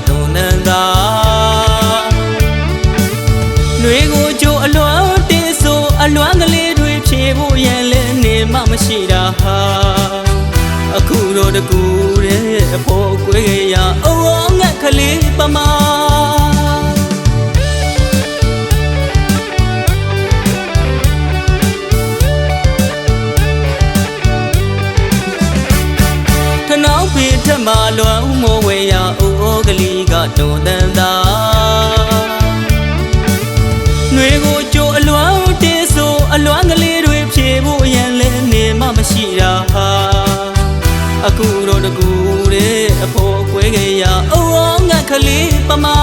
တုံနန်းသာຫນွေကိုကြိုအလွမ်းတင်းဆိုအလွမ်းကလေးတွေဖြေဖို့ရန်လဲနေမှမရှိတာဟာအခုတော့တကူတဲ့အဖို့ကွေးရအော်ငှက်ကလေးပမာထမလွမ်းမိုးဝေရအိုးကလေးကတုံတန်သာຫນွေကိုကြိုအလွမ်းတင်းဆိုအလွမ်းကလေးတွေဖြေဖို့ရန်လဲနေမှမရှိတာဟာအခုတော့တကူတဲ့အဖို့ကွေးကြရအိုးငှက်ကလေးပမာ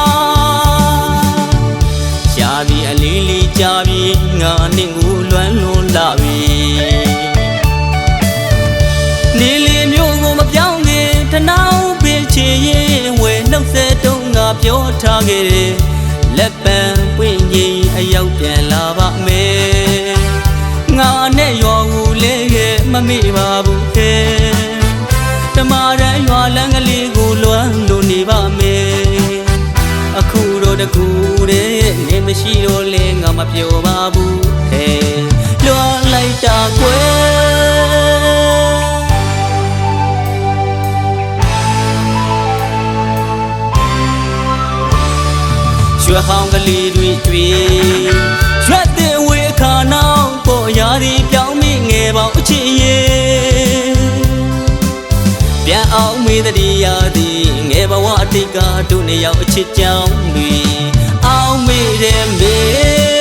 ရှားပြီးအလေးလေးကြပြီးငါနဲ့ကိုလွမ်းလွန်လာပြီနေလေမျိုးကိုမပြောင်းတနောက်ပင်ချင်ရင်ဝယ်နှုတ်ဆက်တုံးငါပြောထားခဲ့တယ်လက်ပံပွင့်ကြီးအရောက်ပြန်လာပါမယ်ငါနဲ့ရွာကိုလေးရဲ့မမေ့ပါဘူးခဲတမရန်ရွာလမ်းကလေးကိုလွမ်းလို့နေပါမယ်အခုတော့တကူတဲ့နေမရှိတော့လေငါမပြောပါဘူးခဲလွမ်းလိုက်တာကွယ်ရွှေဟောင်းကလေးတွေတွေ့ရွှေတဲ့ဝေခါနောက်ပေါ်ရာဒီပြောင်းမိငယ်ပေါင်းအချစ်ရဲ့ပြန်အောင်မေးတည်းရာဒီငယ်ဘဝအတိတ်ကတို့နှစ်ယောက်အချစ်ကြောင်းတွေအောင်မေးတယ်မေ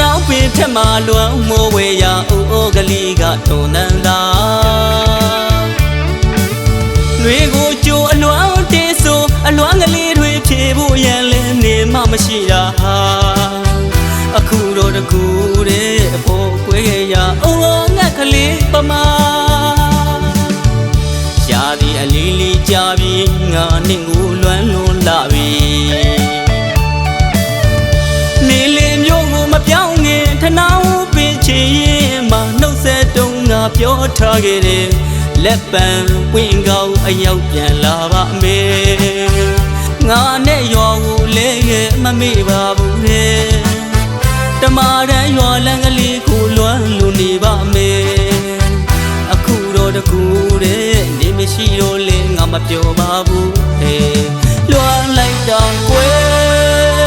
နောက်ပင်ထက်မှလွမ်းမိုးဝေရအိုးကလေးကတုံနန်းသာຫນွေကိုကြိုအလွမ်းတင်းဆိုအလွမ်းကလေးတွေဖြေဖို့ရန်လဲနေမှမရှိတာဟာအခုတော့တကူတဲ့အဖို့ကွေးရအိုးငှက်ကလေးပမာရှားဒီအလေးလေးကြပြီးငါနဲ့ကိုလွမ်းလွန်လာပြီနေလေမျိုးကိုမပြောင်းခင်ထနောက်ပင်ချင်ရင်မနှုတ်ဆက်တုံးငါပြောထားခဲ့တယ်လက်ပံပွင့်ကောင်းအရောက်ပြန်လာပါမယ်ငါနဲ့ရွာကိုလေးရဲ့မမေ့ပါဘူးလေတမရန်ရွာလမ်းကလေးကိုလွမ်းလို့နေပါမယ်အခုတော့တကူတဲ့နေမရှိတော့လေငါမပြောပါဘူးဟဲ့လွမ်းလိုက်တာကွယ်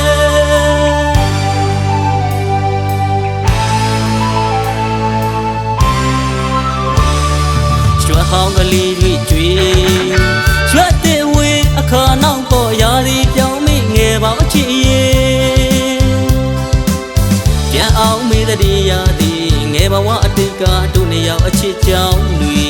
ဟောင်းကလေးတွေတွေ့ရွှတ်တဲ့ဝေးအခါနောက်ပေါ်ရာဒီပြောင်းမိငယ်ပေါင်းအချစ်ရဲ့ပြန်အောင်မေးတည်းရာဒီငယ်ဘဝအတိတ်ကတို့နှစ်ယောက်အချစ်ကြောင်းတွေ